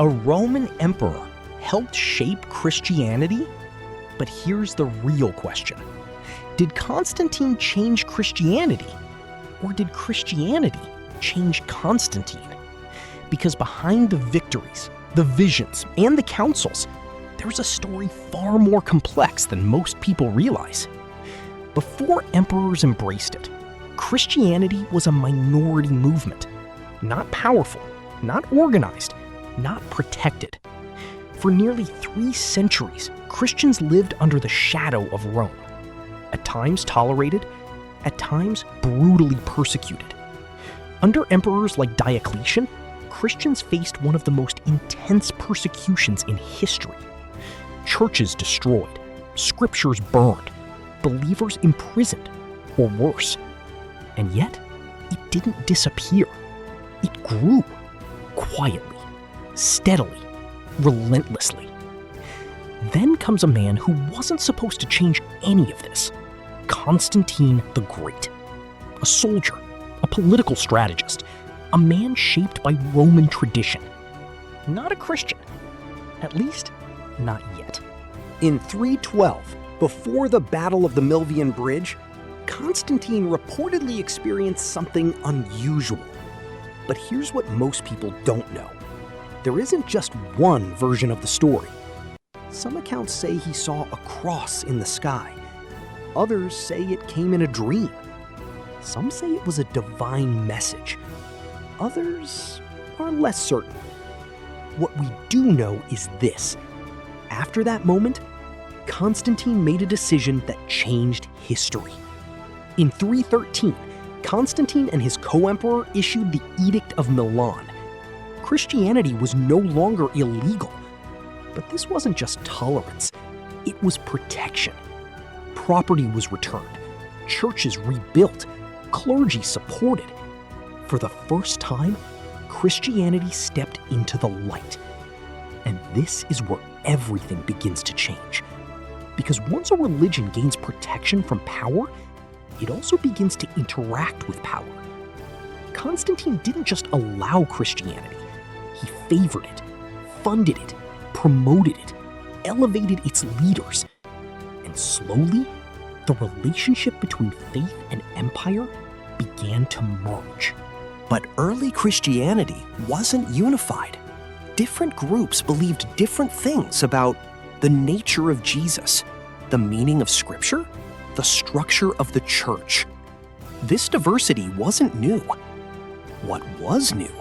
A Roman emperor helped shape Christianity? But here's the real question. Did Constantine change Christianity? Or did Christianity change Constantine? Because behind the victories, the visions, and the councils, there's a story far more complex than most people realize. Before emperors embraced it, Christianity was a minority movement. Not powerful, not organized, not protected. For nearly 3 centuries, Christians lived under the shadow of Rome. At times tolerated, at times brutally persecuted. Under emperors like Diocletian, Christians faced one of the most intense persecutions in history. Churches destroyed, scriptures burned, believers imprisoned, or worse. And yet, it didn't disappear. It grew, quietly, steadily, relentlessly. Then comes a man who wasn't supposed to change any of this. Constantine the Great. A soldier, a political strategist, a man shaped by Roman tradition. Not a Christian. At least, not yet. In 312, before the Battle of the Milvian Bridge, Constantine reportedly experienced something unusual. But here's what most people don't know. There isn't just one version of the story. Some accounts say he saw a cross in the sky. Others say it came in a dream. Some say it was a divine message. Others are less certain. What we do know is this. After that moment, Constantine made a decision that changed history. In 313, Constantine and his co-emperor issued the Edict of Milan. Christianity was no longer illegal. But this wasn't just tolerance, it was protection. Property was returned, churches rebuilt, clergy supported. For the first time, Christianity stepped into the light. And this is where everything begins to change. Because once a religion gains protection from power, it also begins to interact with power. Constantine didn't just allow Christianity. He favored it, funded it, promoted it, elevated its leaders. And slowly, the relationship between faith and empire began to merge. But early Christianity wasn't unified. Different groups believed different things about the nature of Jesus, the meaning of Scripture, the structure of the church. This diversity wasn't new. What was new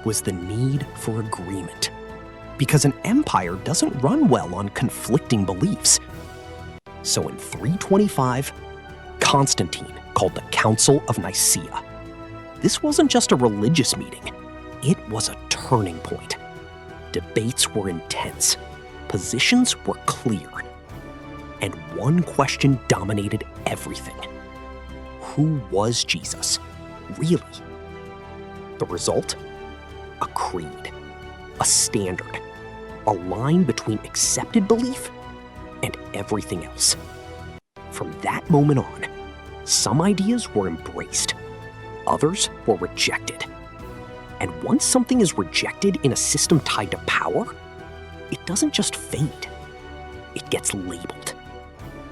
was the need for agreement. Because an empire doesn't run well on conflicting beliefs. So in 325, Constantine called the Council of Nicaea. This wasn't just a religious meeting, it was a turning point. Debates were intense, positions were clear, and one question dominated everything. Who was Jesus, really? The result? A creed, a standard, a line between accepted belief and everything else. From that moment on, some ideas were embraced, others were rejected. And once something is rejected in a system tied to power, it doesn't just fade, it gets labeled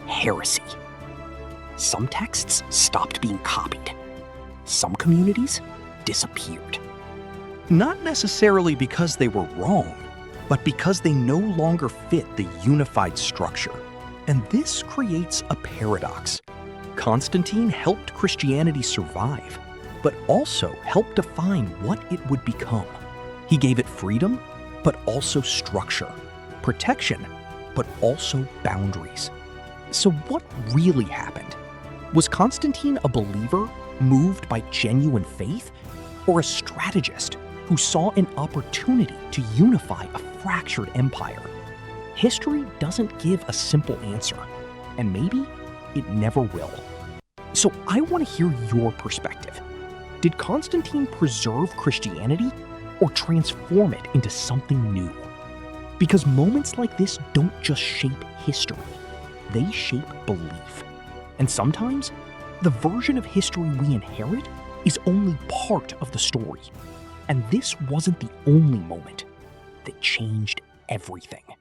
heresy. Some texts stopped being copied. Some communities disappeared. Not necessarily because they were wrong, but because they no longer fit the unified structure. And this creates a paradox. Constantine helped Christianity survive, but also helped define what it would become. He gave it freedom, but also structure, protection, but also boundaries. So what really happened? Was Constantine a believer moved by genuine faith, or a strategist who saw an opportunity to unify a fractured empire? History doesn't give a simple answer, and maybe it never will. So I want to hear your perspective. Did Constantine preserve Christianity or transform it into something new? Because moments like this don't just shape history, they shape belief. And sometimes, the version of history we inherit is only part of the story. And this wasn't the only moment. that changed everything.